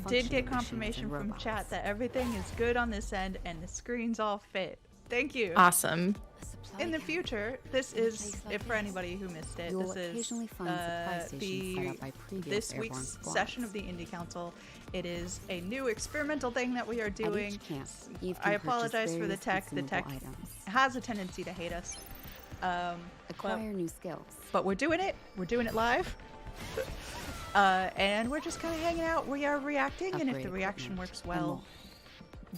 did get confirmation from chat that everything is good on this end and the screens all fit. Thank you. Awesome. In the future, this is, if for anybody who missed it, this is this week's session of the Indie Council. It is a new experimental thing that we are doing. I apologize for the tech. The tech has a tendency to hate us. Acquire new skills. But we're doing it. We're doing it live. And we're just kind of hanging out. We are reacting, and if the reaction works well,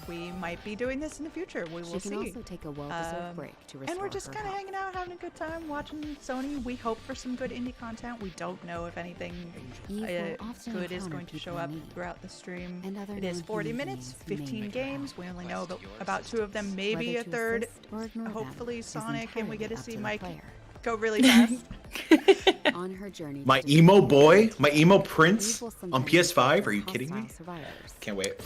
we might be doing this in the future. We will see. She can also take a well-deserved break to restore and we're just kind of hanging out, having a good time, watching Sony. We hope for some good indie content. We don't know if anything good is going to show up throughout the stream. It is 40 minutes, 15 games. We only know about 2 of them, maybe a third. Hopefully Sonic, and we get to see Mike go really fast. On her journey. My emo boy, my emo prince on PS5. Are you kidding me? Can't wait.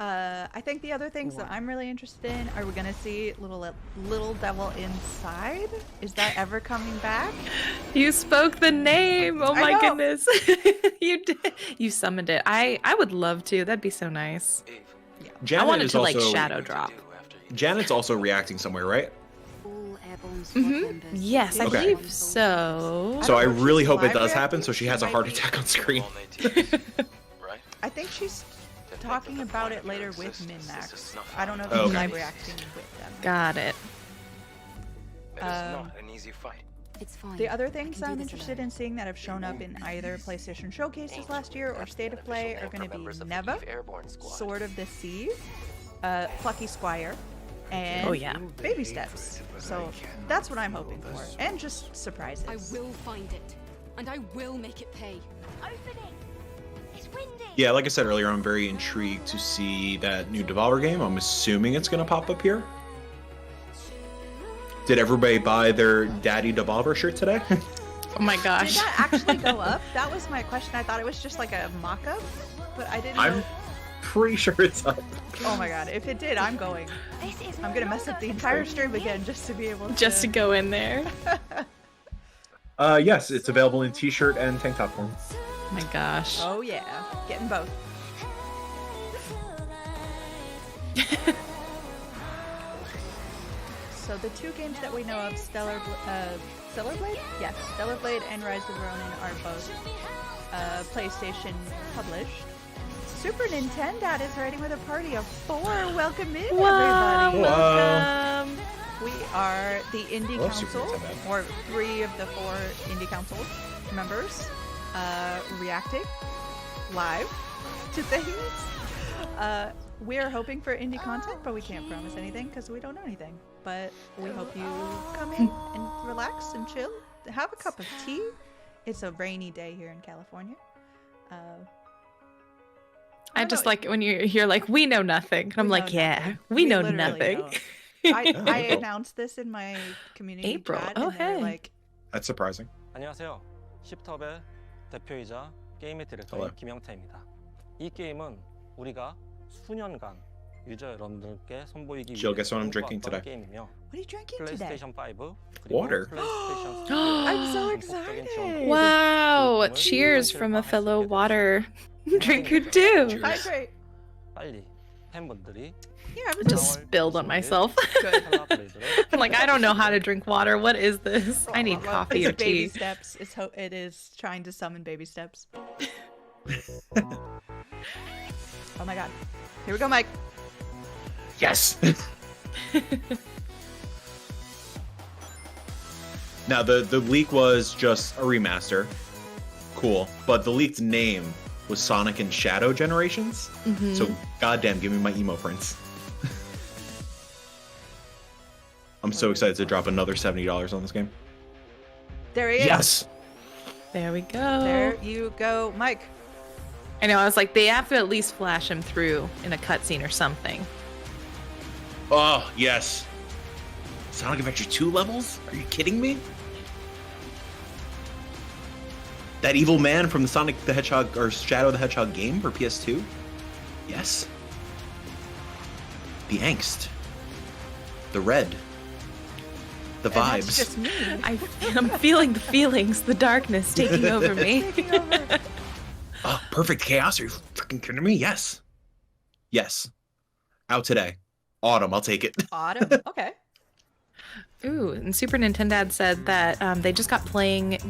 I think the other things that I'm really interested in, are we gonna see little devil inside? Is that ever coming back? You spoke the name. Oh my goodness. You did. You summoned it. I would love to. That'd be so nice. Janet I wanted is to also, like shadow drop. Janet's also reacting somewhere, right? Yes, I believe so. So I really hope it does happen so she has a heart attack on screen. I think she's talking about it later with Min-Max. I don't know if she's live reacting with them. Got it. It is not an easy fight. It's fine. The other things I'm interested in seeing that have shown up in either PlayStation showcases last year or State of Play are going to be Neva, Sword of the Sea, Plucky Squire, and Baby Steps. So that's what I'm hoping for. And just surprises. I will find it, and I will make it pay. Opening. It's windy. Yeah, like I said earlier, I'm very intrigued to see that new Devolver game. I'm assuming it's going to pop up here. Did everybody buy their Daddy Devolver shirt today? Oh my gosh. Did that actually go up? That was my question. I thought it was just like a mock-up, but I didn't know. I'm pretty sure it's up. Oh my god, if it did, I'm going. I'm gonna mess up the entire stream again just to be able to... Just to go in there. Yes, it's available in t-shirt and tank top form. Oh my gosh. Oh yeah, getting both. So the 2 games that we know of, Stellar Blade? Yes, Stellar Blade and Rise of Ronin are both PlayStation published. Super Nintendo is ready with a party of 4. Welcome in, everybody. Welcome. We are the Indie Council, or 3 of the 4 Indie Council members, reacting live to things. We are hoping for indie content, but we can't promise anything because we don't know anything. But we hope you come in and relax and chill. Have a cup of tea. It's a rainy day here in California. I just like when you're like, we know nothing. And I'm like, yeah, we know nothing. I announced this in my community chat, and they're like, that's surprising. 안녕하세요. 십톱의 대표이자 게임의 디렉터인 김영태입니다. 이 게임은 우리가 수년간 유저 여러분들께 선보이기 위해 guess what I'm drinking today? 게임이며 what are you drinking today? 플레이스테이션 5 Water. I'm so excited. Wow, cheers from a fellow water drinker too. Hydrate. 빨리 팬분들이 Yeah, I just spilled on myself. I'm like, I don't know how to drink water. What is this? I need coffee or baby tea. steps. It is trying to summon baby steps. Oh my god. Here we go, Mike. Yes! Now, the leak was just a remaster. Cool. But the leaked name was Sonic and Shadow Generations. So, goddamn, give me my emo prints. I'm so excited to drop another $70 on this game. There he is. Yes! There we go. There you go, Mike. I know, I was like, they have to at least flash him through in a cutscene or something. Oh, yes. Sonic Adventure 2 levels? Are you kidding me? That evil man from the Sonic the Hedgehog or Shadow the Hedgehog game for PS2? Yes. The angst. The red. The vibes. That's just me. I'm feeling the feelings, the darkness taking over me. Oh, perfect chaos. Are you freaking fucking kidding me? Yes. Yes. Out today. Autumn, I'll take it. Autumn. Okay. Ooh, and Super Nintendo said that they just got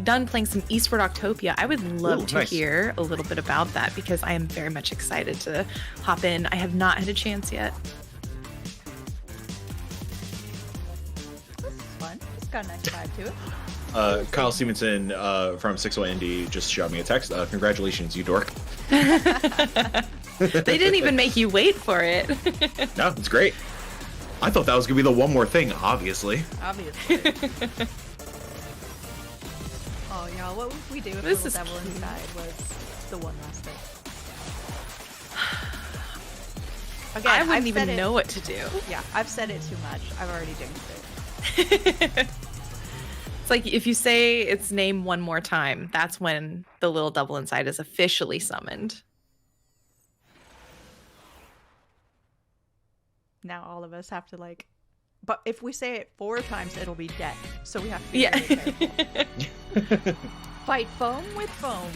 done playing some Eastward Octopia. I would love to nice. hear a little bit about that because I am very much excited to hop in. I have not had a chance yet. This is fun. It's got a nice vibe to it. Kyle Stevenson from 601 Indie just shot me a text. Congratulations, you dork. They didn't even make you wait for it. No, it's great. I thought that was gonna be the one more thing, obviously. Obviously. Oh, y'all, what would we do if This Little is Devil cute. Inside was the one last thing? Again, I wouldn't I've even said it- know what to do. Yeah, I've said it too much. I've already jinxed it. It's like if you say its name one more time, that's when the Little Devil Inside is officially summoned. Now all of us have to like, but if we say it 4 times, it'll be dead. So we have to be Yeah. very careful. Fight foam with foam.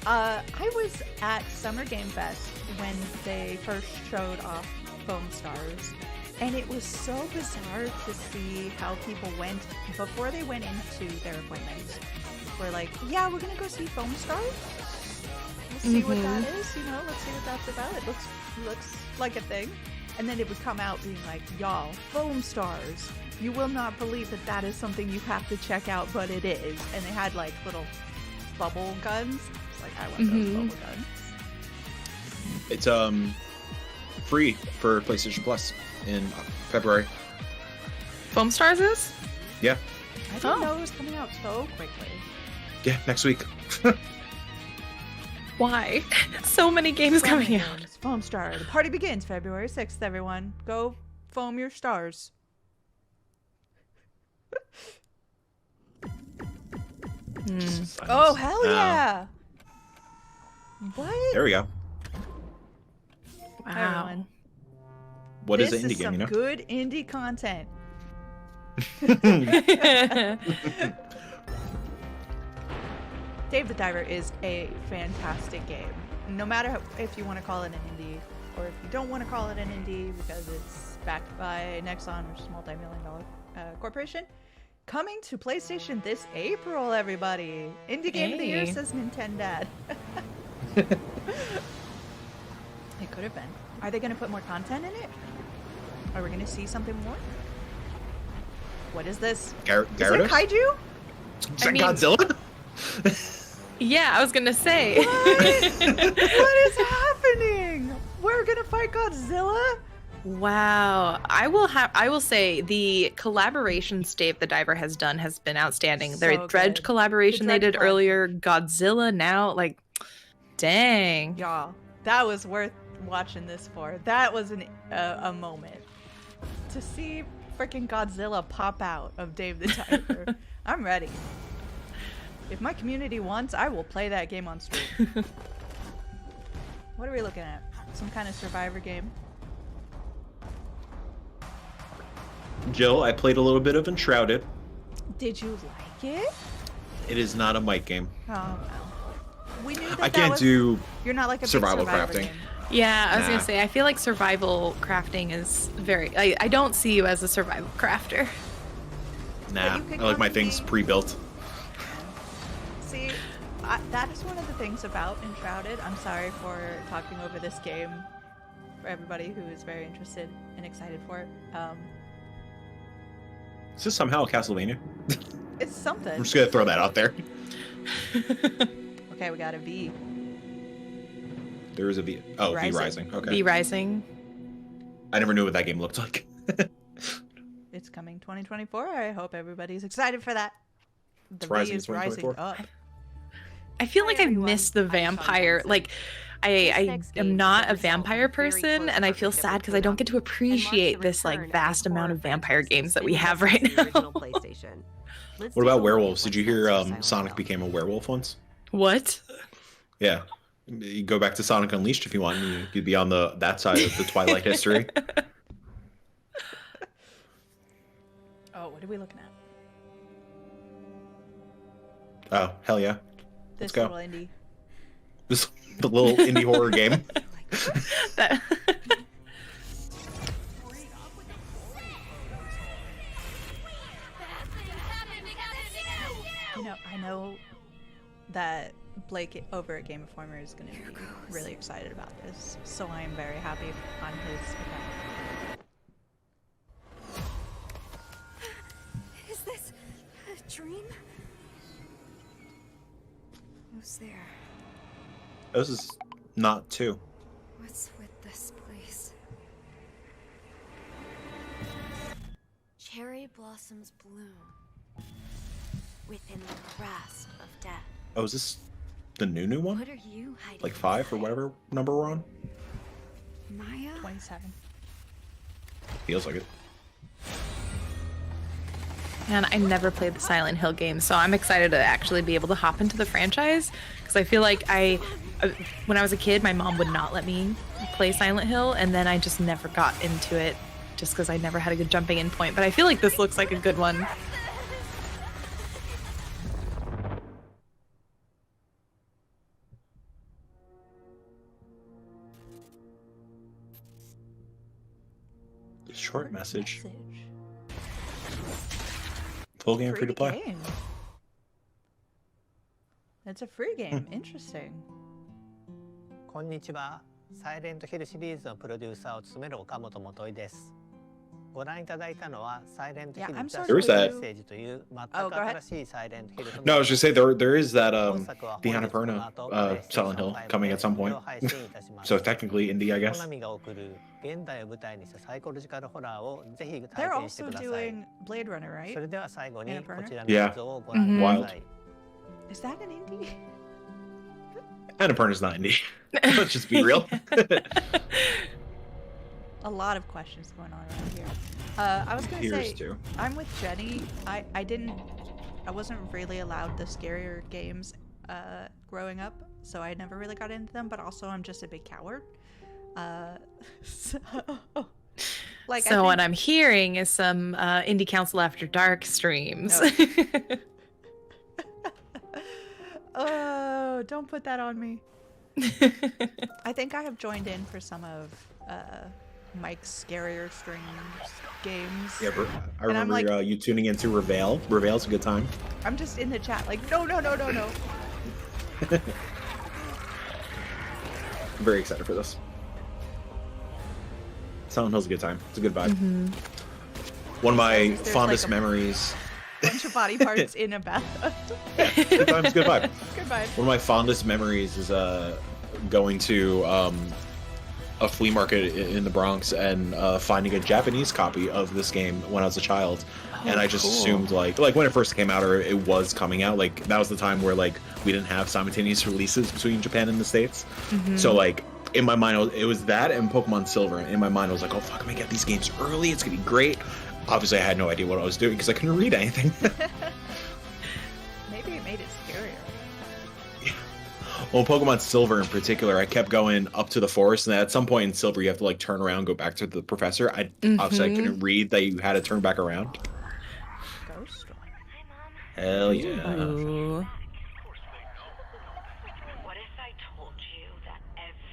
I was at Summer Game Fest when they first showed off Foam Stars, and it was so bizarre to see how people went before they went into their appointments. We're like, yeah, we're gonna go see Foam Stars. Let's see what that is. You know, let's see what that's about. It looks like a thing. And then it would come out being like, y'all, Foam Stars. You will not believe that that is something you have to check out, but it is. And they had like little bubble guns. It's like, I want those bubble guns. It's free for PlayStation Plus in February. Foam Stars is? Yeah. I didn't know it was coming out so quickly. Yeah, next week. Why? So many games coming out. Games, Foam Star. The party begins February 6th, everyone. Go foam your stars. Oh, hell yeah! What? There we go. Hi, Wow. everyone. What is This an indie is game, some you know? good indie content. Dave the Diver is a fantastic game. No matter if you want to call it an indie or if you don't want to call it an indie because it's backed by Nexon, which is a multi-million-dollar corporation. Coming to PlayStation this April, everybody. Indie Game of the Year, Hey. says Nintendo. It could have been. Are they going to put more content in it? Are we going to see something more? What is this? Is it Gyarados? kaiju? Is that I mean- Godzilla? Yeah, I was gonna say. What is happening? We're going to fight Godzilla? Wow. I will say the collaborations Dave the Diver has done has been outstanding. Their So Dredge good. collaboration The they Dredge did earlier, Godzilla now, like, dang. Y'all, that was worth watching this for. That was a moment. To see freaking Godzilla pop out of Dave the Diver. I'm ready. If my community wants, I will play that game on stream. What are we looking at? Some kind of Survivor game? Jill, I played a little bit of Enshrouded. Did you like it? It is not a mic game. Oh, well. We knew that I that can't was, do You're not like a big survival Survivor crafting. game. Yeah, I was Nah. gonna say, I feel like survival crafting is very. I don't see you as a survival crafter. Nah, you could I like come my to things me- pre-built. See, that is one of the things about Enshrouded. I'm sorry for talking over this game for everybody who is very interested and excited for it. Is this somehow a Castlevania? It's something. I'm just gonna throw that out there. Okay, we got a V. There is a V. Oh, V Rising. Rising. Okay. Be Rising. I never knew what that game looked like. It's coming 2024. I hope everybody's excited for that. The It's V rising in is rising 2024. up. I feel Hi, like I everyone. missed the I'm Sean vampire. Johnson. Like, This I next game am is not the a result of vampire a very person, close and I feel partnership sad with because I don't Windom, get to and marks appreciate the this like return of vast the amount horror of vampire franchise games that we spin have off right the original now. PlayStation. Let's What take a about look werewolves? at Did you what's hear next for Silent Sonic Hill. became a werewolf once? What? Yeah. You go back to Sonic Unleashed if you want. And you'd be on that side of the Twilight history. Oh, what are we looking at? Oh, hell yeah. This go. little indie. This the little indie horror game. That- I know that Blake over at Game Informer is going to be really excited about this, so I am very happy on his account. Is this a dream? Who's there? This is not 2. What's with this place? Cherry blossoms bloom within the grasp of death. Oh, is this the new one? What are you hiding? Like 5 or inside? whatever number we're on? Maya? 27. Feels like it. Man, I never played the Silent Hill games, so I'm excited to actually be able to hop into the franchise because I feel like when I was a kid, my mom would not let me play Silent Hill, and then I just never got into it just because I never had a good jumping in point. But I feel like this looks like a good one. Short message. Full game free to play. Game. It's a free game. Interesting. こんにちは。サイレントヒルシリーズのプロデューサーを務める岡本元井です。ご覧いただいたのはサイレントヒル I'm ザ sorry, スメ There is ッセージという全く Oh, go ahead. 新しいサイレントヒルの No, I was just say there is that 本作は the 本日この Annapurna 後 Silent Hill PlayStation coming at some 5で無 point. 料配信いたします。 So technically indie, I コ guess. ナミが送る現代を舞台にしたサイコロジカルホラーをぜひ They're 体験して also ください。 doing Blade Runner, そ right? れでは最後に Annapurna? こちらの映像をご覧ください。 Is that an indie? Annapurna's not indie. Let's just be real. A lot of questions going on around here. I was gonna Here's say, 2. I'm with Jenny. I wasn't really allowed the scarier games growing up, so I never really got into them. But also, I'm just a big coward. So, like, So what I'm hearing is some Indie Council After Dark streams. Oh, don't put that on me. I think I have joined in for some of Mike's scarier streams games. Yeah, I And I'm remember like- you tuning into Reveal. Reveal's a good time. I'm just in the chat like, no. I'm very excited for this. Silent Hill's a good time. It's a good vibe. One of my There's fondest like a- memories. Bunch of body parts in a bathtub. Good times, good vibe. Good vibe. One of my fondest memories is going to a flea market in the Bronx and finding a Japanese copy of this game when I was a child. And I just assumed like when it first came out or it was coming out, like that was the time where like we didn't have simultaneous releases between Japan and the States. So like in my mind it was that and Pokemon Silver. And in my mind I was like, oh fuck, I'm gonna get these games early. It's gonna be great. Obviously I had no idea what I was doing because I couldn't read anything. Maybe it made it scarier. Well, Pokemon Silver in particular, I kept going up to the forest, and at some point in Silver, you have to like turn around, go back to the professor. Obviously I couldn't read that you had to turn back around. Ghost. Hell yeah! Ooh. What if I told you that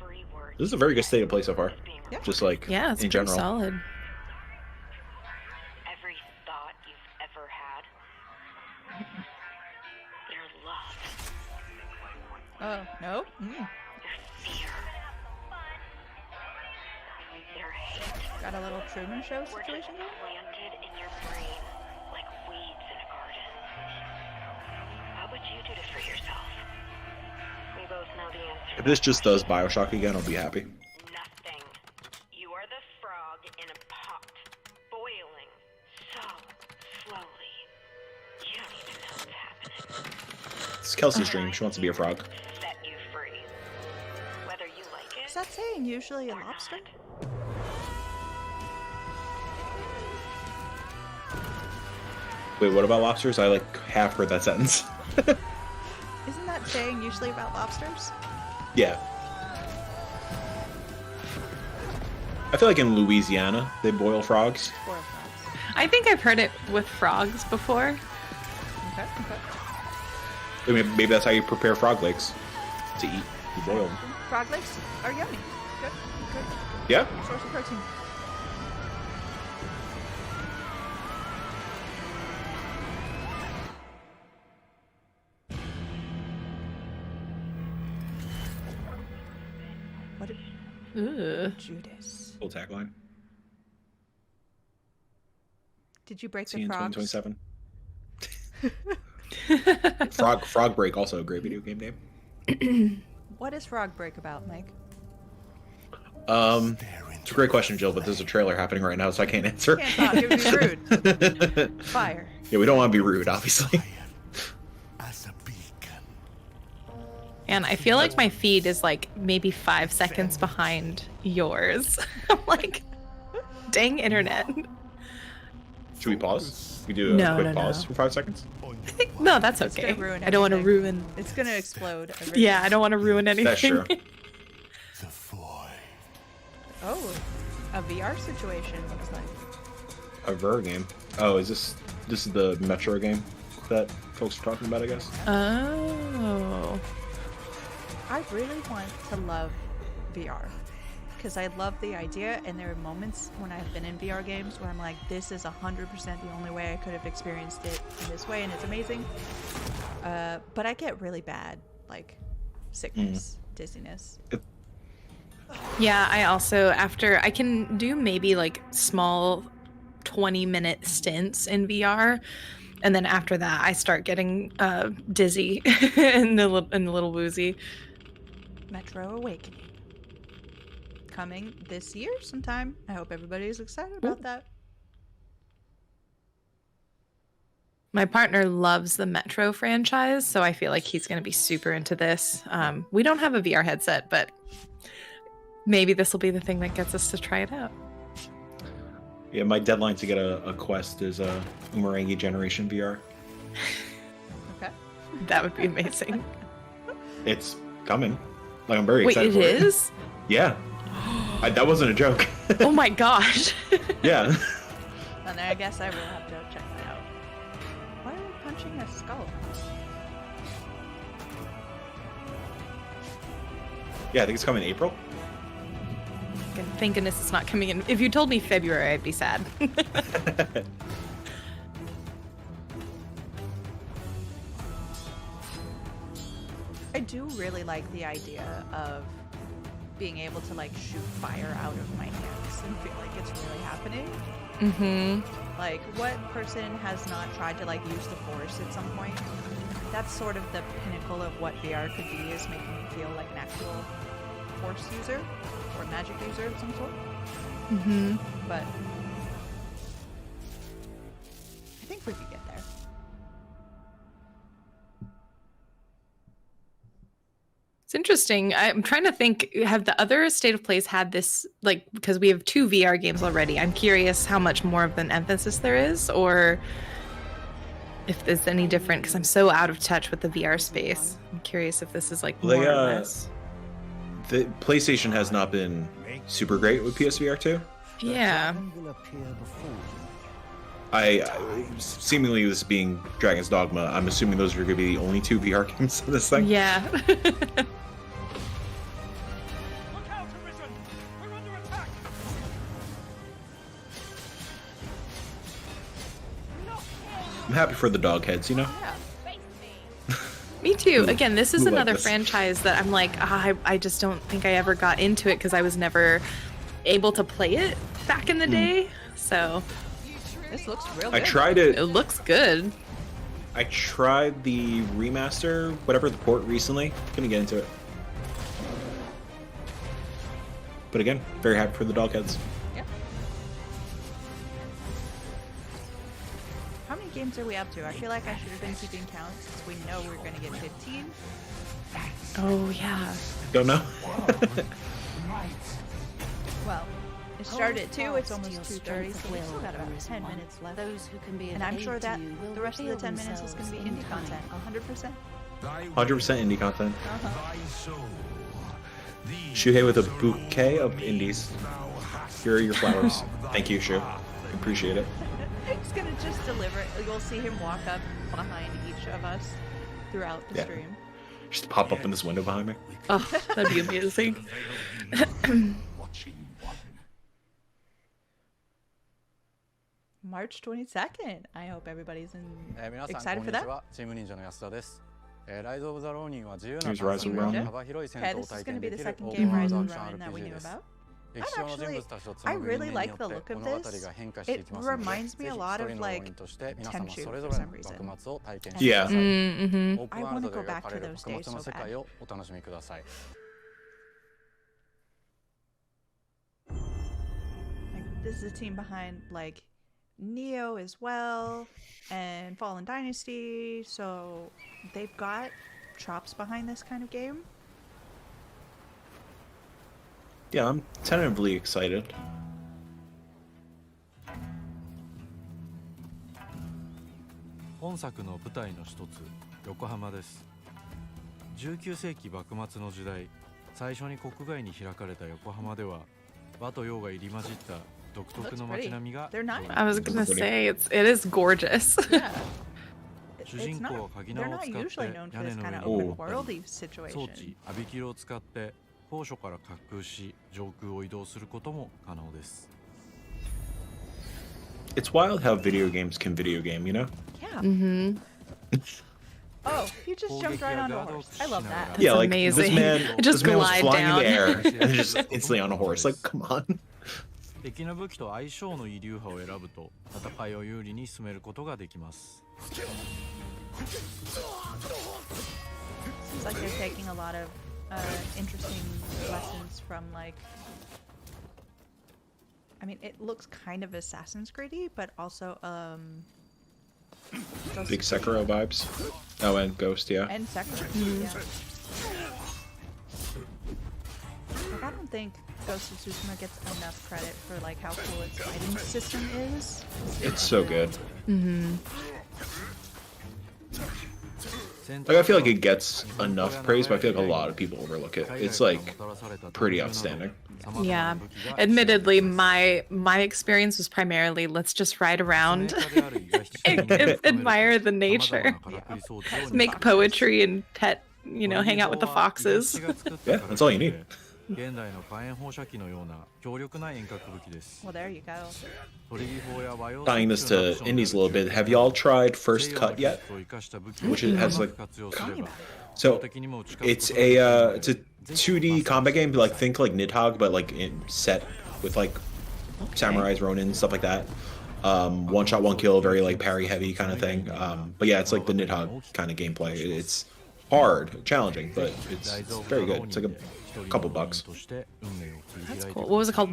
every word This is a very good state of play so far. Yeah. Just like Yeah, it's in pretty general. solid. every thought you've ever had, your love, Oh, no? your fear, your hate Got a little Truman Show were just situation going? planted in your brain like weeds in a garden. What would you do to free yourself? We both know the answer. If this just does Bioshock again, I'll be happy. Nothing. You are the frog in a pot, boiling so slowly. You don't even know what's happening. It's Kelsey's dream. She wants to be a frog. Set you free. Whether you like it Is that saying usually a or lobster? not. Wait, what about lobsters? I like half heard that sentence. Isn't that saying usually about lobsters? Yeah. I feel like in Louisiana they boil frogs. Or frogs? I think I've heard it with frogs before. Okay. I mean, maybe that's how you prepare frog legs to eat. You boil them. Frog legs are yummy. Good. Good. Yeah. Source of protein. What did Ooh. Judas? Full tagline. Did you break See you the in frogs? 2027. Frog Break, also a great video game name. What is Frog Break about, Mike? It's a great question, Jill, but there's a trailer happening right now, so I can't answer. Can't talk, it would be rude. Fire. Yeah, we don't want to be rude, obviously. And I feel like my feed is like maybe 5 seconds behind yours. I'm like, dang internet. Should we pause? We do a quick pause for 5 seconds? I think no, that's It's okay. gonna ruin I don't want to everything. ruin. It's gonna explode. Everything. Yeah, I don't want to ruin anything. That's true. Oh, a VR situation looks like. A VR game. Oh, is this is the Metro game that folks are talking about, I guess? Oh. I really want to love VR because I love the idea, and there are moments when I've been in VR games where I'm like, this is 100% the only way I could have experienced it in this way, and it's amazing. But I get really bad, like, sickness, dizziness. Yeah, I also, after, I can do maybe like small 20-minute stints in VR, and then after that I start getting dizzy and a little woozy. Metro Awakening. Coming this year sometime. I hope everybody's excited about that. My partner loves the Metro franchise, so I feel like he's going to be super into this. We don't have a VR headset, but maybe this will be the thing that gets us to try it out. Yeah, my deadline to get a Quest is Umurangi Generation VR. Okay. That would be amazing. It's coming. Like, I'm very Wait, excited it for it. is? Yeah. That wasn't a joke. Oh my gosh. Yeah. And I guess I will have to check that out. Why are we punching a skull? Yeah, I think it's coming in April. Thank goodness it's not coming in. If you told me February, I'd be sad. I do really like the idea of being able to like shoot fire out of my hands and feel like it's really happening. Mm-hmm. Like, what person has not tried to like use the force at some point? That's sort of the pinnacle of what VR could be, is making me feel like an actual force user or magic user of some sort. Mm-hmm. But I think we could get there. It's interesting. I'm trying to think, have the other State of Plays had this, like, because we have 2 VR games already. I'm curious how much more of an emphasis there is, or if there's any different, because I'm so out of touch with the VR space. I'm curious if this is like more or less. The PlayStation has not been super great with PSVR 2. Yeah. I seemingly, this being Dragon's Dogma, I'm assuming those are going to be the only 2 VR games in this thing. Yeah. I'm happy for the dog heads, you know? Me too. Again, this is Who like another this? franchise that I'm like, I just don't think I ever got into it because I was never able to play it back in the day. So This looks real I good. tried it. it looks good. I tried the remaster, whatever, the port recently. Couldn't get into it. But again, very happy for the dog heads. Yeah. How many games are we up to? I feel like I should have been keeping count since we know we're going to get 15. Oh yeah. Don't know. Well, it started at 2, it's almost 2:30, so we've still got about 10 minutes left. Those who can be And I'm sure that the rest of the 10 minutes is going to be indie content, 100%. 100% indie content. Uh-huh. Shuhei with a bouquet of indies. Here are your flowers. Thank you, Shu. Appreciate it. He's going to just deliver it. You'll see him walk up behind each of us throughout the Yeah. stream. Just pop up in this window behind me. Oh, that'd be amazing. March 22nd. I hope everybody's 皆さん excited こん for にち that. は。チーム忍者の安田です。ライズ・オブ・ザ・ローニンは自由な Here's 探索 Rise of や Ronin. 幅広い戦 Okay, 闘を this is 体 going to 験 be で the きる second オー game プンワー Rise ルド of アクション Ronin that we RPG knew です。 about. 歴史上の人物たちとつな I ぐ really 人間に like よっ the て look of 物語 this. が変化してい It きますので、 reminds me ぜ a ひ lot 一人 of のロー like ニンとして皆様 Tenchu それぞ for れの some reason. 幕末を体験してく Yeah. ださい。 Mm-hmm. オープ I ンワール want ド to で go 描 back か to れる those 幕 days 末の so 世 bad. 界をお楽しみください。Like, this is a team behind like Neo as well and Fallen Dynasty, so they've got chops behind this kind of game. Yeah, I'm tentatively excited. 本作の舞台の一つ、横浜です。19世紀幕末の時代、最初に国外に開かれた横浜では、和と洋が入り混じった独特の街並みが。I was gonna say it is gorgeous. Yeah. 主人公は鍵 They're 縄を not 使って usually known 屋 for 根 this の kind 上 of に open 登った worldy り、装 situation. 置アビキルを使って高所から滑空し上空を移動することも可能です。It's wild how video games can video game, you know? Yeah. Mm-hmm. Oh, you just jumped right onto a horse. I love that. Yeah, like amazing. this man, Just this man was glide flying down. in the air and just instantly on a horse. Like, come on. 敵の武器と相性のいい流派を選ぶと戦いを有利に進めることができます。Seems like they're taking a lot of interesting lessons from like. I mean, it looks kind of Assassin's Creedy, but also Big Sekiro vibes. Oh, and Ghost, yeah. And Sekiro, yeah. Like, I don't think Ghost of Tsushima gets enough credit for like how cool its fighting system is. It's so good. Mm-hmm. Like, I feel like it gets enough praise, but I feel like a lot of people overlook it. It's like pretty outstanding. Yeah. Admittedly, my experience was primarily let's just ride around, admire the nature, make poetry and pet, hang out with the foxes. Yeah, that's all you need. 現代の火炎放射器のような強力な遠隔武器です。 Well, there you go. Tying this to indies a little bit, have y'all tried First Cut yet? Which it has like, so it's a 2D combat game, like think like Nidhogg, but like set with like samurais, Ronin, stuff like that. One shot, one kill, very like parry heavy kind of thing. But yeah, it's like the Nidhogg kind of gameplay. It's hard, challenging, but it's very good. It's like a couple bucks. That's cool. What was it called?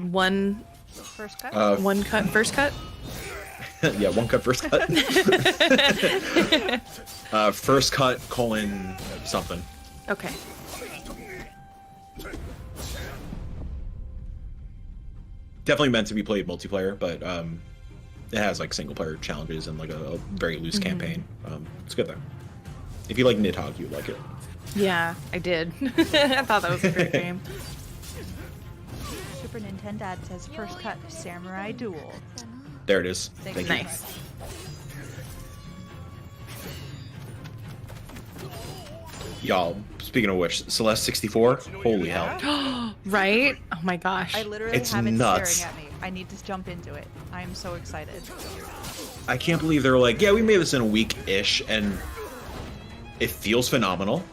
First cut? One cut, first cut? Yeah, one cut, first cut. First cut, something. Okay. Definitely meant to be played multiplayer, but it has like single player challenges and like a very loose campaign. It's good though. If you like Nidhogg, you like it. Yeah, I did. I thought that was a great game. Super Nintendo says First Cut Samurai Duel. There it is. Thank you. Nice. Y'all, speaking of which, Celeste 64, holy hell. Right? Oh my gosh. I literally It's have it nuts. staring at me. I need to jump into it. I am so excited. I can't believe they were like, yeah, we made this in a week-ish, and it feels phenomenal.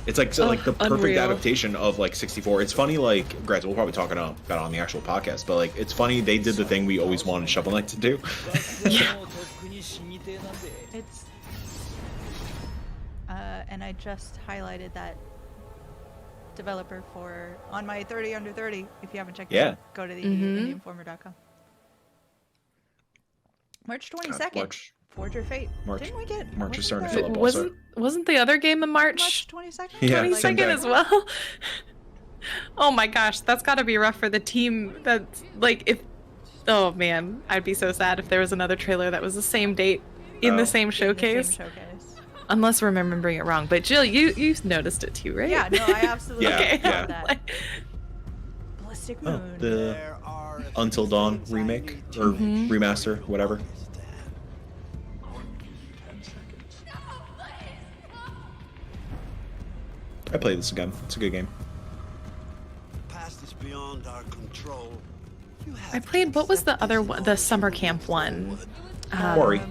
It's like like the perfect unreal. adaptation of like 64. It's funny, like, granted, we'll probably talk about it on the actual podcast, but like, it's funny they did the thing we always wanted Shovel Knight to do. Yeah. It's and I just highlighted that developer for on my 30 under 30. If you haven't checked it out, go to the IndianFormer.com. March 22nd. March. Forge Your Fate. March. Didn't we get? March is starting to the- fill up also. Wasn't the other game in March? March 22nd. Yeah. 22nd as well. Oh my gosh, that's got to be rough for the team. That's like if. Oh man, I'd be so sad if there was another trailer that was the same date in the same showcase. Unless we're remembering it wrong, but Jill, you've noticed it too, right? Yeah, no, I absolutely Yeah, saw yeah. that. Ballistic Moon. Oh, the Until Dawn remake or remaster, whatever. I played this again. It's a good game. Past is beyond our control. I played, what was the other one? The summer camp one. Quarry.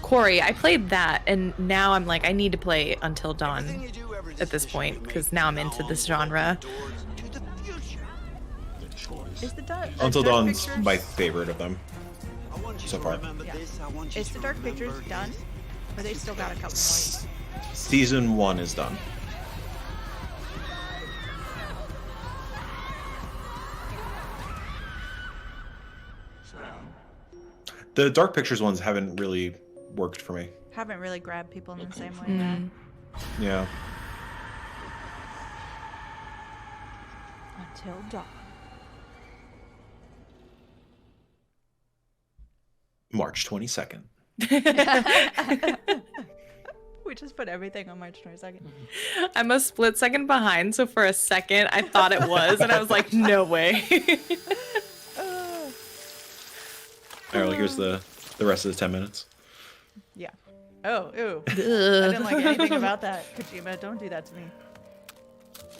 Quarry. I played that, and now I'm like, I need to play Until Dawn at this point, because now I'm into this genre. Is the Until Dark Dawn's Pictures? my favorite of them so far. Yeah. Is the Dark Pictures done? Or they still got a couple more? Season 1 is done. The Dark Pictures ones haven't really worked for me. Haven't really grabbed people in the same way. Mm. Yeah. Until Dawn. March 22nd. We just put everything on March 22nd. I'm a split second behind, so for a second I thought it was, and I was like, no way. Alright, well, here's the rest of the 10 minutes. Yeah. Oh, ew. I didn't like anything about that. Kojima, don't do that to me.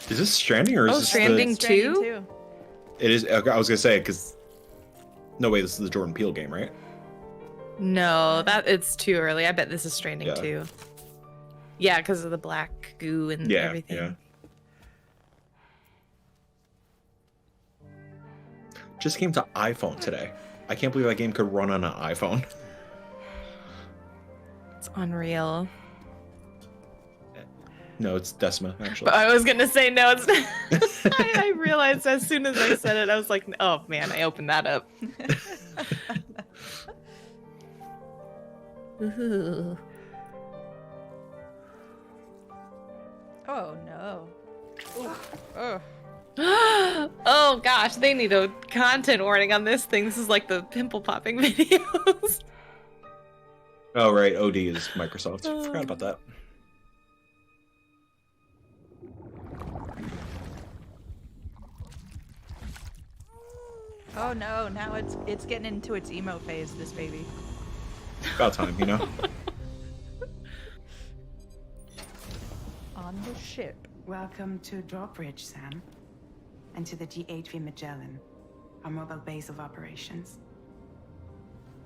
Is this Stranding or is this Stranding the... 2? It is. Okay, I was gonna say because. No way, this is the Jordan Peele game, right? No, it's too early. I bet this is Stranding 2. Yeah, because of the black goo and everything. Yeah. Just came to iPhone today. I can't believe that game could run on an iPhone. It's unreal. No, it's Decima, actually. But I was gonna say no, it's not. I realized as soon as I said it, I was like, oh man, I opened that up. Ooh. Oh no. Ugh. Oh gosh, they need a content warning on this thing. This is like the pimple popping videos. Oh right, OD is Microsoft. Forgot about that. Oh no, now it's getting into its emo phase, this baby. About time, you know? On the ship. Welcome to Drawbridge, Sam. And to the GHV Magellan, our mobile base of operations.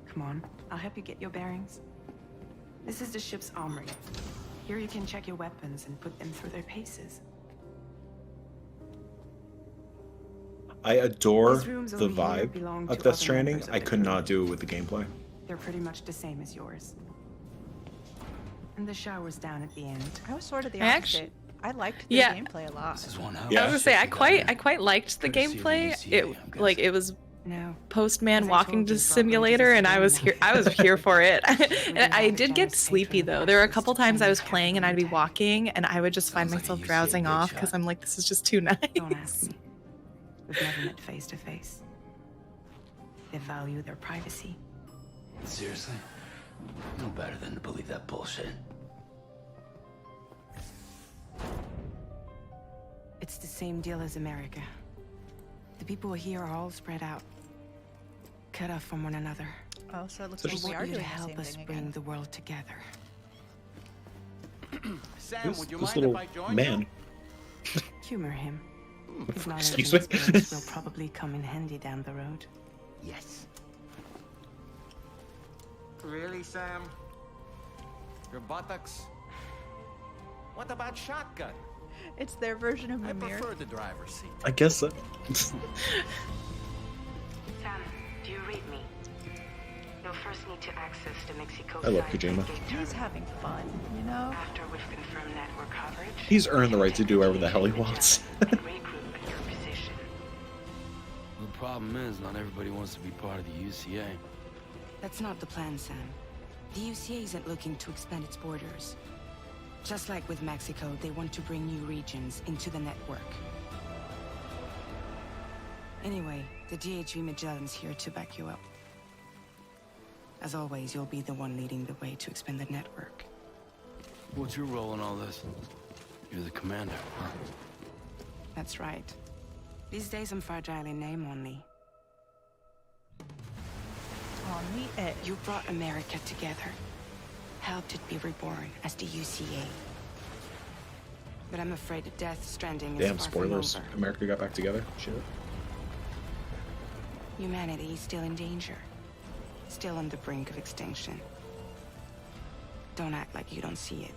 Come on, I'll help you get your bearings. This is the ship's armory. Here you can check your weapons and put them through their paces. I adore These rooms the over here vibe belong of to Death other Stranding. members of I the could crew. not do it with the gameplay. They're pretty much the same as yours. And the shower's down at the end. I was sort of the I opposite. I liked the gameplay a lot. I was gonna say I quite liked the gameplay. It was Postman Walking to Simulator, and I was here for it. And I did get sleepy though. There were a couple times I was playing and I'd be walking and I would just find myself drowsing off because I'm like, this is just too nice. Don't ask me. We've never met face to face. They value their privacy. Seriously? No better than to believe that bullshit. It's the same deal as America. The people here are all spread out, cut off from one another. Oh, so it looks We like we want are you doing to the help same us thing bring again. the world together. Sam, This, would you this mind little if I join man. Humor him. His knowledge Excuse and me? experience will probably come in handy down the road. Yes. Really, Sam? Your buttocks? What about shotgun? It's their version of I Mimir. prefer the driver's seat. I guess so. Sam, do you read me? You'll first need to access the Mexico I love side Kojima. gate He's terminal. having fun, you know? After we've confirmed network coverage, He's earned the right to do whatever the hell he wants. and regroup at your position. The problem is, not everybody wants to be part of the UCA. That's not the plan, Sam. The UCA isn't looking to expand its borders. Just like with Mexico, they want to bring new regions into the network. Anyway, the GHV Magellan's here to back you up. As always, you'll be the one leading the way to expand the network. What's your role in all this? You're the commander, huh? That's right. These days I'm fragile in name only. On the edge. You brought America together. Helped it be reborn as the UCA. But I'm afraid that Death Stranding is Damn, far spoilers. from over. America got back together. Shit. Humanity is still in danger. Still on the brink of extinction. Don't act like you don't see it.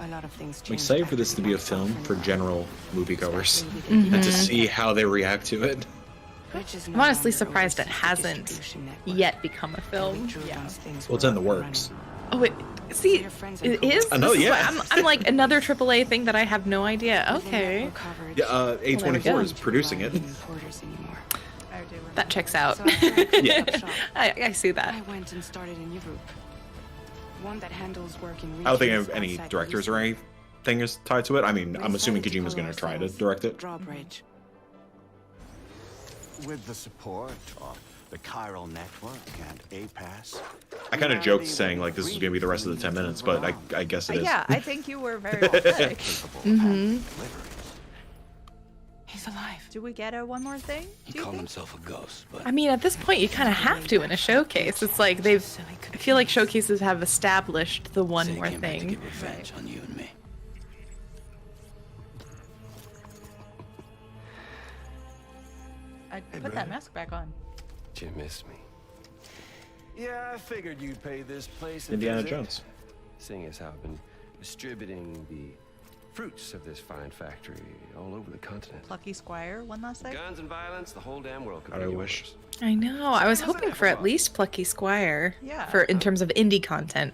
A lot of things I'm change. excited for this to be a film for general moviegoers Mhm. and to see how they react to it. I'm honestly surprised it hasn't yet become a film. Yeah. Well, it's in the works. Oh, wait. See, it is? I know, This is yeah. what- I'm like another AAA thing that I have no idea. Okay. Yeah, Well, there we A24 go. is producing it. That checks out. Yeah. I see that. I went and started a new group. One that handles work in I don't think regions any outside directors the or anything is tied to it. I mean, I'm assuming decided to Kojima's call going to try to ourselves direct it. Drawbridge. With the support of the Chiral Network and APAS. I kind of joked saying like this is going to be the rest of the 10 minutes, but I guess it is. Yeah, I think you were very authentic. Mm-hmm. He's alive. Do we get one more thing? He Do you called think? himself a ghost, but I mean, at this point, you kind of have to in a showcase. It's like I feel like showcases have established the one more came back to thing. get revenge on you and me. I put that mask back on. Did you miss me? Yeah, I figured you'd pay this place a Indiana visit. Jones. Seeing as how I've been distributing the fruits of this fine factory all over the continent. Plucky Squire, one last thing. Guns and violence, the whole damn world could I be wish. yours. I know. I was hoping for at least Plucky Squire. Yeah. For in terms of indie content.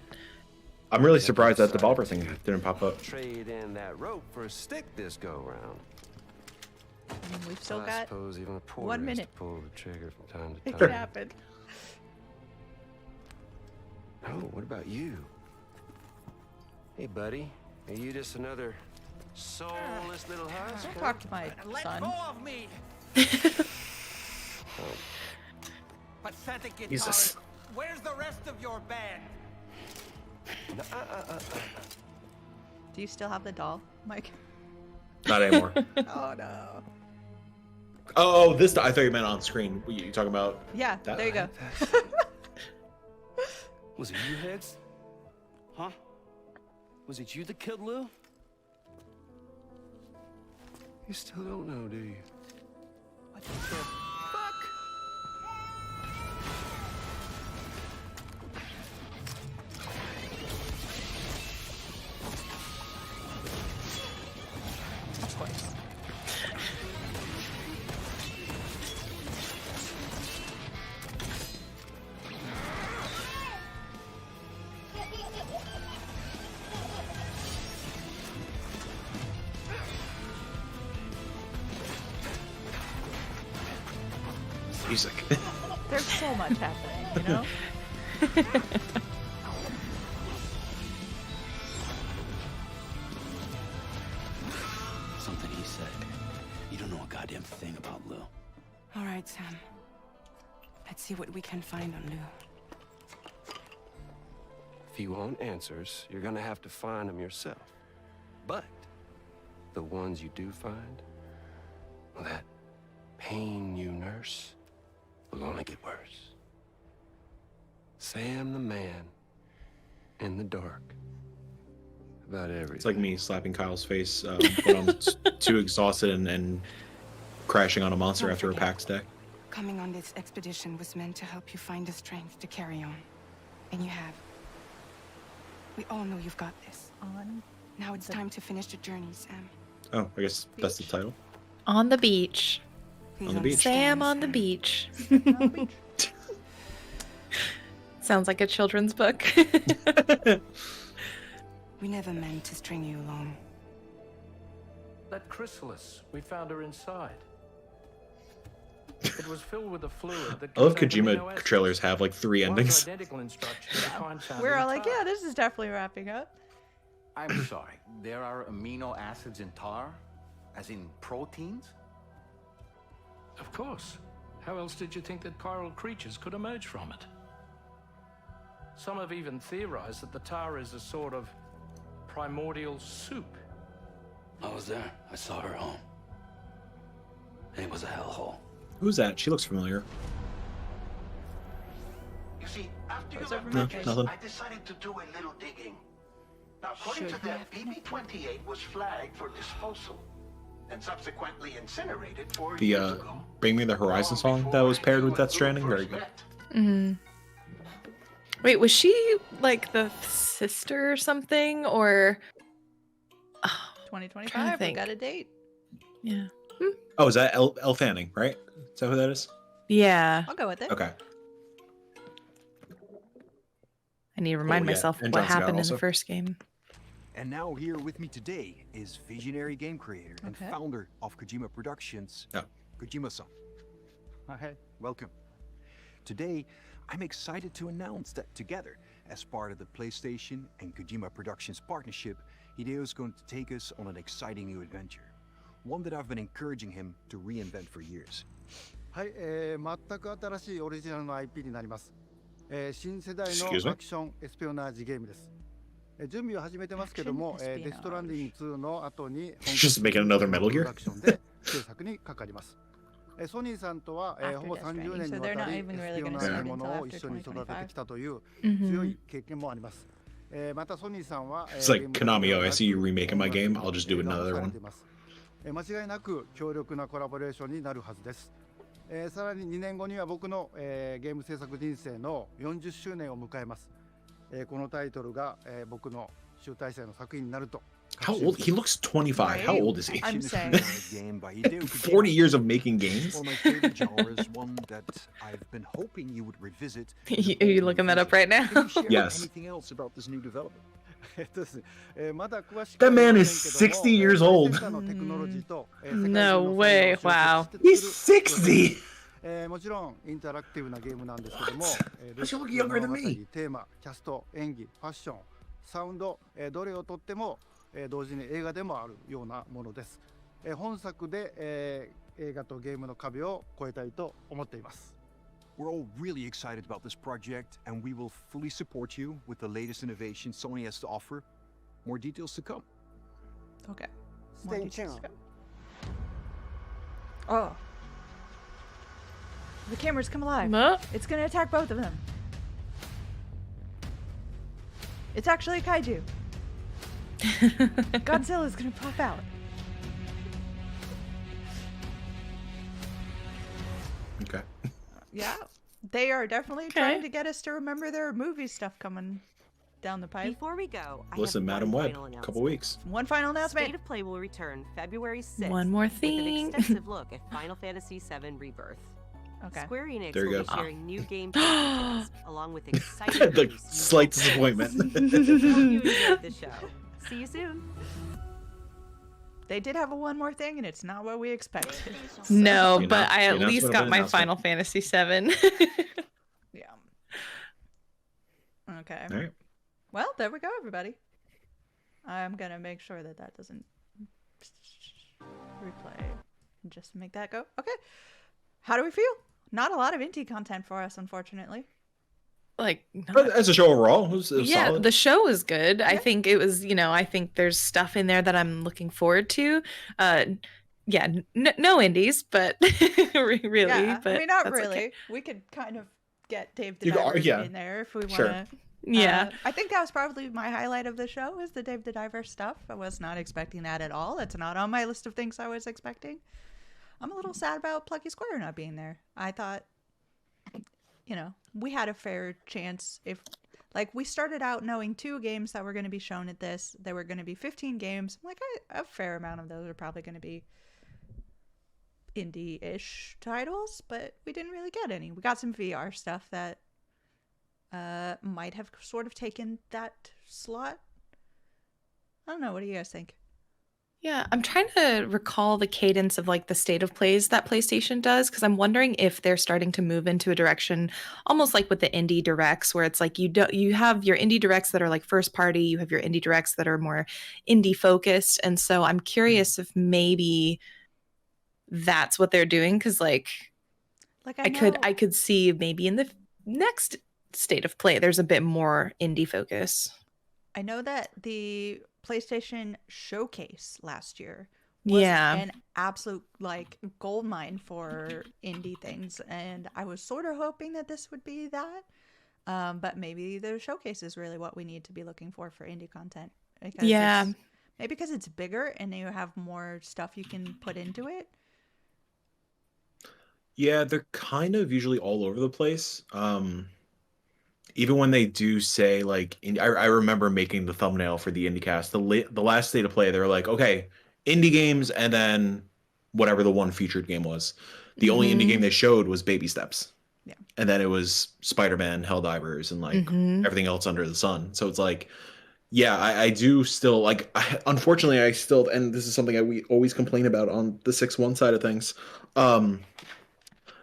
I'm really surprised that Devolver thing didn't pop up. Trade in that rope for a stick this go round. I mean, we've still I got suppose even a porter 1 has minute. to pull the trigger from time to It time. could happen. Oh, what about you? Hey, buddy. Are you just another soulless little husk? Don't talk to my son. of me! Pathetic Jesus. guitarist. Where's the rest of your band? Do you still have the doll, Mike? Not anymore. Oh no. Oh, this. I thought you meant on screen. You talking about? Yeah, that? there you go. Was it you, Higgs? Huh? Was it you that killed Lou? You still don't know, do you? What the fuck? Of course. Music. There's so much happening, you know? Something he said. You don't know a goddamn thing about Lou. All right, Sam. Let's see what we can find on Lou. If you want answers, you're gonna have to find them yourself. But the ones you do find, well, that pain you nurse will only get worse. Sam the man in the dark. About everything. It's like me slapping Kyle's face when I'm too exhausted and crashing on a monster after a PAX day. Coming on this expedition was meant to help you find the strength to carry on. And you have. We all know you've got this. Now it's time to finish the journey, Sam. Oh, I guess that's the title. On the beach. Please On the beach. Sam on the beach. Sounds like a children's book. We never meant to string you along. That chrysalis, we found her inside. It was filled with a fluid that I love contained amino Kojima acids. trailers have like 3 endings. Identical instructions to find found We're in all the like, tar. yeah, this is definitely wrapping up. I'm sorry. There are amino acids in tar? As in proteins? Of course. How else did you think that chiral creatures could emerge from it? Some have even theorized that the tar is a sort of primordial soup. I was there. I saw her home. It was a hellhole. Who's that? She looks familiar. You see, after you Those left are No, Memphis, nothing. I decided to do a little digging. Now, according to them, BB-28 was flagged for disposal and subsequently incinerated 4 years ago. Bring Me the Horizon song that was paired with Death Stranding. Very good. Mm-hmm. Wait, was she like the sister or something, or 2025? We got a date. Yeah. Oh, is that Elle Fanning, right? Is that who that is? Yeah. I'll go with it. Okay. I need to remind yeah. myself And what John Scott happened in also. the first game. And now here with me today is visionary game creator and Okay. founder of Kojima Productions, Kojima-san. Hi, welcome. Today, I'm excited to announce that together, as part of the PlayStation and Kojima Productions partnership, Hideo is going to take us on an exciting new adventure. One that I've been encouraging him to reinvent for years. はい、全く新しいオリジナルの IP になります。新世代 Excuse の me? アクションエスピオナージゲームです。準備を始めてますけども、デストランディング2の後に Just making another Metal プロ Gear? ダクションで制作にかかります。ソニーさんとは、ほぼ30年にわたりエスピオナージものを一緒に育ててきたという強い経験もあります。またソニーさんは It's like Konami. Oh, I see you remaking my game. I'll just do another one. 間違いなく強力なコラボレーションになるはずです。さらに2年後には僕の、ゲーム制作人生の40周年を迎えます。このタイトルが、僕の集大成の作品になると。How old? He looks 25. How old is he? I'm saying. 40 years of making games? One of my favorite genres, one that I've been hoping you would revisit. Are you looking that up right now? Can you share Yes. anything else about this new development? That man is 60 years old. No way. Wow. He's 60. もちろんインタラクティブなゲームなんですけども、 But you look younger than me. テーマ、キャスト、演技、ファッション、サウンド、どれをとっても、同時に映画でもあるようなものです。本作で、映画とゲームの壁を越えたいと思っています。We're all really excited about this project, and we will fully support you with the latest innovation Sony has to offer. More details to come. Okay. Stay tuned. Oh. The cameras come alive. Huh? It's gonna attack both of them. It's actually a kaiju. Godzilla's gonna pop out. Okay. Yeah. They are definitely trying to get us to remember their movie stuff coming down the pipe. Before we go, I Listen, have Madam one Web, final a couple announcement. weeks. One final announcement. State of Play will return February 6th. One more With thing. an extensive look at Final Fantasy VII Rebirth. Okay. Square Enix There you will go. be sharing new gameplay details, along with exciting The news. slight disappointment. Hope you enjoyed the show. See you soon. They did have a one more thing, and it's not what we expected. No, You but know- I you at know, least it's got an my announcement. Final Fantasy VII. Yeah. Okay. All right. Well, there we go, everybody. I'm gonna make sure that that doesn't replay. Just to make that go. Okay. How do we feel? Not a lot of indie content for us, unfortunately. Like, But as a show overall, it was yeah, solid. the show was good. I think it was, I think there's stuff in there that I'm looking forward to. Yeah, no indies, but really. Yeah, but I mean, not that's really. okay. We could kind of get Dave the You could- Diver yeah, in there if we want to. sure. Yeah. I think that was probably my highlight of the show is the Dave the Diver stuff. I was not expecting that at all. It's not on my list of things I was expecting. I'm a little sad about Plucky Square not being there. I thought, we had a fair chance if, we started out knowing 2 games that were going to be shown at this. There were going to be 15 games. A fair amount of those are probably going to be indie-ish titles, but we didn't really get any. We got some VR stuff that might have sort of taken that slot. I don't know. What do you guys think? Yeah, I'm trying to recall the cadence of the state of plays that PlayStation does, because I'm wondering if they're starting to move into a direction almost like with the indie directs, where it's like you have your indie directs that are first party, you have your indie directs that are more indie focused, and so I'm curious if maybe that's what they're doing, because I could see maybe in the next state of play there's a bit more indie focus. I know that the PlayStation Showcase last year was an absolute gold mine for indie things, and I was sort of hoping that this would be that, but maybe the Showcase is really what we need to be looking for indie content. Because Yeah. maybe because it's bigger and you have more stuff you can put into it. Yeah, they're kind of usually all over the place. Even when they do say like, I remember making the thumbnail for the IndieCast. The last State of Play, they were like, okay, indie games, and then whatever the one featured game was. The only indie game they showed was Baby Steps. Yeah. And then it was Spider-Man, Helldivers, and like everything else under the sun. So it's like, yeah, I do still like. Unfortunately, I still, and this is something we always complain about on the 6-1 side of things.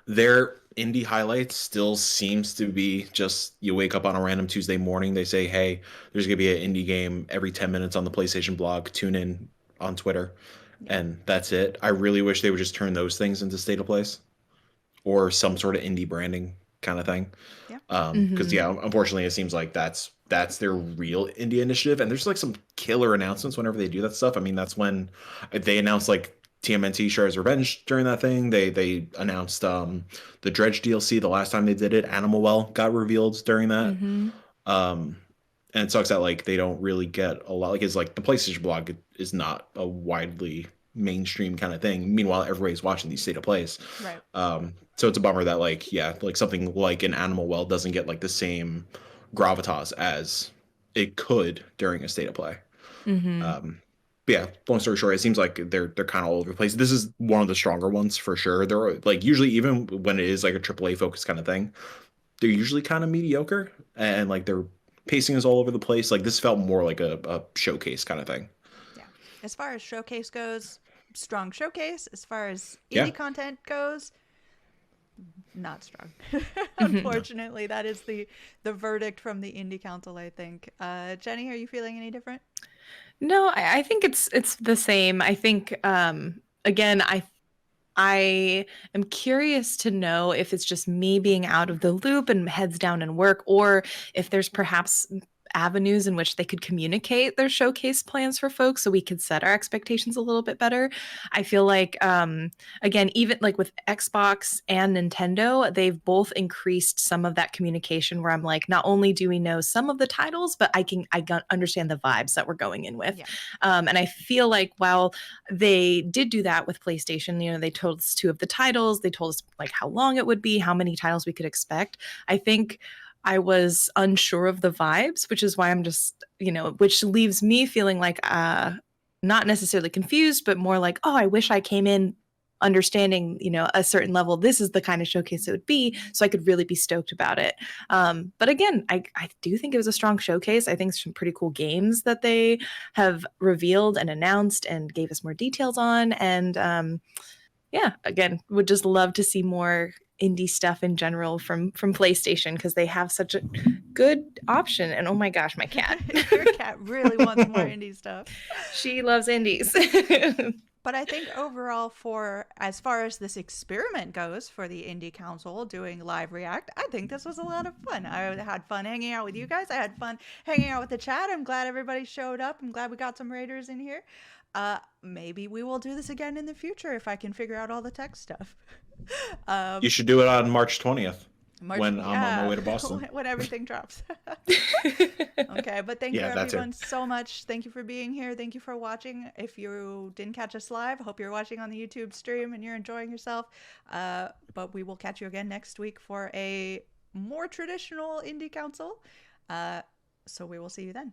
Their indie highlights still seems to be just you wake up on a random Tuesday morning, they say, hey, there's gonna be an indie game every 10 minutes on the PlayStation blog, tune in on Twitter, and that's it. I really wish they would just turn those things into State of Plays or some sort of indie branding kind of thing. Yeah. Because unfortunately, it seems like that's their real indie initiative, and there's like some killer announcements whenever they do that stuff. I mean, that's when they announced like TMNT Shredder's Revenge during that thing. They announced the Dredge DLC the last time they did it. Animal Well got revealed during that. And it sucks that like they don't really get a lot. Like it's like the PlayStation blog is not a widely mainstream kind of thing. Meanwhile, everybody's watching these State of Plays. Right. So it's a bummer that like like something like an Animal Well doesn't get like the same gravitas as it could during a State of Play. But yeah, long story short, it seems like they're kind of all over the place. This is one of the stronger ones for sure. They're like usually, even when it is like a AAA focused kind of thing, they're usually kind of mediocre, and like their pacing is all over the place. Like this felt more like a showcase kind of thing. Yeah. As far as showcase goes, strong showcase. As far as Yeah. indie content goes, not strong. Unfortunately, that is the verdict from the Indie Council, I think. Jenny, are you feeling any different? No, I think it's the same. I think again, I am curious to know if it's just me being out of the loop and heads down in work, or if there's perhaps avenues in which they could communicate their showcase plans for folks so we could set our expectations a little bit better. I feel like again, even like with Xbox and Nintendo, they've both increased some of that communication where I'm like, not only do we know some of the titles, but I understand the vibes that we're going in with. Yeah. And I feel like while they did do that with PlayStation, you know, they told us 2 of the titles, they told us like how long it would be, how many titles we could expect. I think I was unsure of the vibes, which is why I'm just, you know, which leaves me feeling like not necessarily confused, but more like, oh, I wish I came in understanding, you know, a certain level. This is the kind of showcase it would be, so I could really be stoked about it. But again, I do think it was a strong showcase. I think some pretty cool games that they have revealed and announced and gave us more details on. And yeah, again, would just love to see more indie stuff in general from PlayStation, because they have such a good option. And oh my gosh, my cat. Your cat really wants more indie stuff. She loves indies. But I think overall, for as far as this experiment goes for the Indie Council doing live react, I think this was a lot of fun. I had fun hanging out with you guys. I had fun hanging out with the chat. I'm glad everybody showed up. I'm glad we got some raiders in here. Maybe we will do this again in the future if I can figure out all the tech stuff. You should do it on March 20th when I'm on my way to Boston. When everything drops. Okay, but thank you that's everyone so much. Thank you for being here. Thank you for watching. If you didn't catch us live, I hope you're watching on the YouTube stream and you're enjoying yourself. But we will catch you again next week for a more traditional Indie Council. So we will see you then.